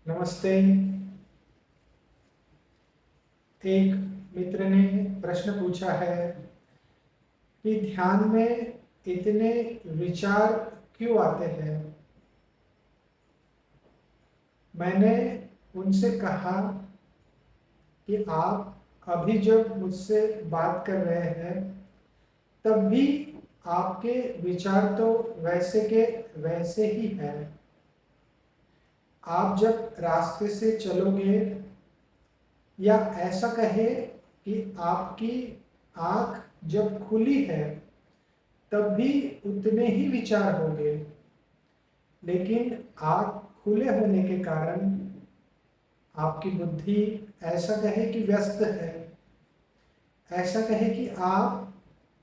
नमस्ते। एक मित्र ने प्रश्न पूछा है कि ध्यान में इतने विचार क्यों आते हैं। मैंने उनसे कहा कि आप अभी जब मुझसे बात कर रहे हैं तब भी आपके विचार तो वैसे के वैसे ही हैं। आप जब रास्ते से चलोगे या ऐसा कहे कि आपकी आंख जब खुली है तब भी उतने ही विचार होंगे, लेकिन आंख खुले होने के कारण आपकी बुद्धि ऐसा कहे कि व्यस्त है, ऐसा कहे कि आप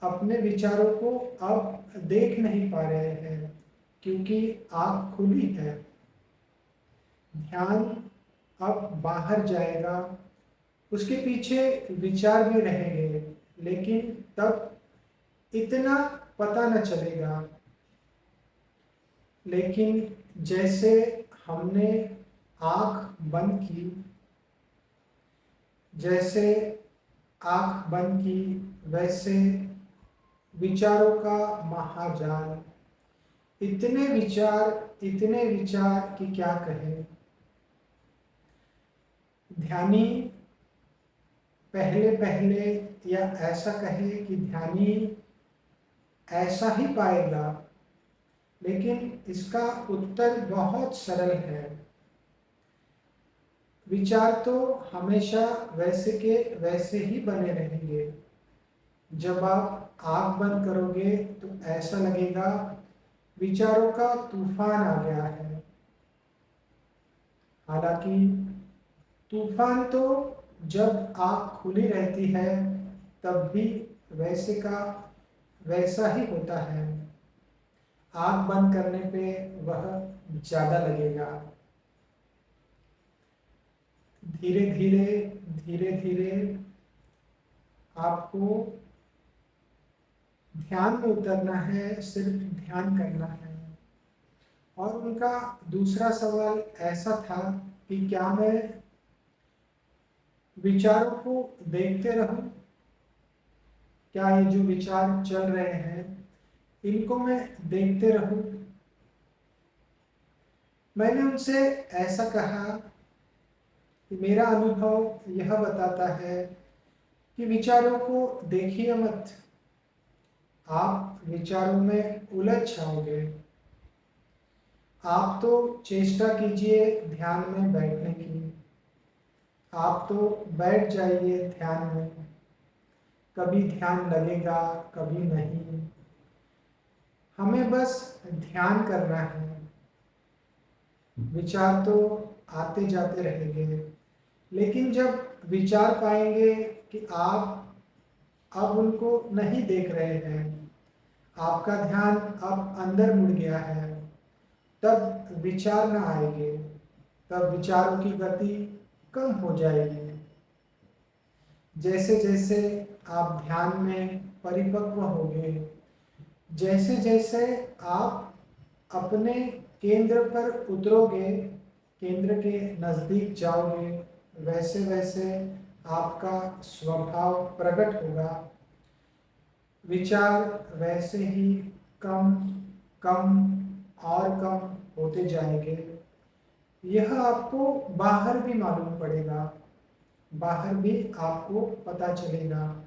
अपने विचारों को अब देख नहीं पा रहे हैं क्योंकि आंख खुली है। ध्यान अब बाहर जाएगा, उसके पीछे विचार भी रहेंगे, लेकिन तब इतना पता न चलेगा। लेकिन जैसे हमने आंख बंद की, जैसे आंख बंद की वैसे विचारों का महाजाल, इतने विचार कि क्या कहें। ध्यानी पहले पहले या ऐसा कहे कि ध्यानी ऐसा ही पाएगा, लेकिन इसका उत्तर बहुत सरल है। विचार तो हमेशा वैसे के वैसे ही बने रहेंगे। जब आप आंख बंद करोगे तो ऐसा लगेगा विचारों का तूफान आ गया है। हालांकि तूफान तो जब आंख खुली रहती है तब भी वैसे का वैसा ही होता है। आंख बंद करने पे वह ज्यादा लगेगा। धीरे धीरे धीरे धीरे आपको ध्यान में उतरना है, सिर्फ ध्यान करना है। और उनका दूसरा सवाल ऐसा था कि क्या मैं विचारों को देखते रहूं, क्या ये जो विचार चल रहे हैं इनको मैं देखते रहूं। मैंने उनसे ऐसा कहा कि मेरा अनुभव यह बताता है कि विचारों को देखिए मत, आप विचारों में उलझ जाओगे। आप तो चेष्टा कीजिए ध्यान में बैठने की, आप तो बैठ जाइए ध्यान में। कभी ध्यान लगेगा, कभी नहीं। हमें बस ध्यान करना है। विचार तो आते जाते रहेंगे, लेकिन जब विचार पाएंगे कि आप अब उनको नहीं देख रहे हैं, आपका ध्यान अब अंदर मुड़ गया है, तब विचार न आएंगे, तब विचारों की गति कम हो जाएगी। जैसे जैसे आप ध्यान में परिपक्व होंगे, जैसे जैसे आप अपने केंद्र पर उतरोगे, केंद्र के नजदीक जाओगे, वैसे वैसे आपका स्वभाव प्रकट होगा। विचार वैसे ही कम कम और कम होते जाएंगे। यह आपको बाहर भी मालूम पड़ेगा, बाहर भी आपको पता चलेगा।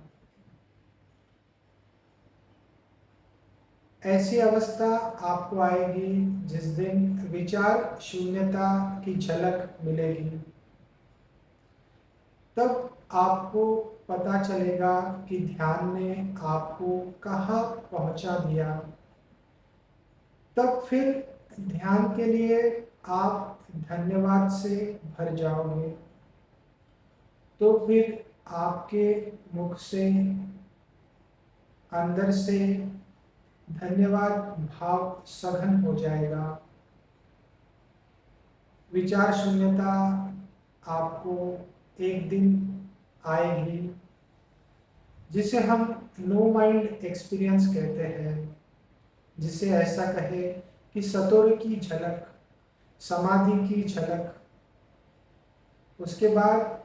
ऐसी अवस्था आपको आएगी जिस दिन विचार शून्यता की झलक मिलेगी। तब आपको पता चलेगा कि ध्यान ने आपको कहाँ पहुंचा दिया। तब फिर ध्यान के लिए आप धन्यवाद से भर जाओगे। तो फिर आपके मुख से अंदर से धन्यवाद भाव सघन हो जाएगा। विचार शून्यता आपको एक दिन आएगी, जिसे हम नो माइंड एक्सपीरियंस कहते हैं। जिसे ऐसा कहे कि सतोर की झलक, समाधि की झलक, उसके बाद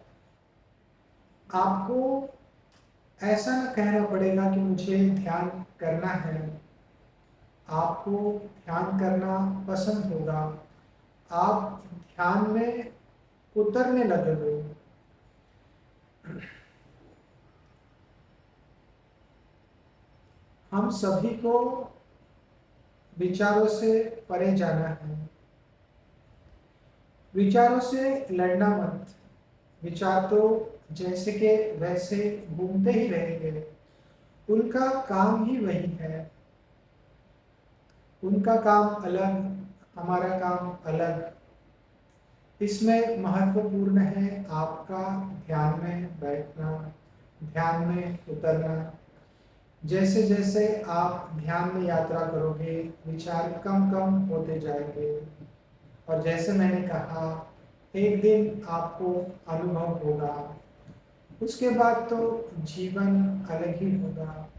आपको ऐसा ना कहना पड़ेगा कि मुझे ध्यान करना है। आपको ध्यान करना पसंद होगा, आप ध्यान में उतरने लगोगे। हम सभी को विचारों से परे जाना है। विचारों से लड़ना मत। विचार तो जैसे के वैसे घूमते ही रहेंगे, उनका काम ही वही है। उनका काम अलग, हमारा काम अलग। इसमें महत्वपूर्ण है आपका ध्यान में बैठना, ध्यान में उतरना। जैसे जैसे आप ध्यान में यात्रा करोगे, विचार कम कम होते जाएंगे, और जैसे मैंने कहा, एक दिन आपको अनुभव होगा। उसके बाद तो जीवन अलग ही होगा।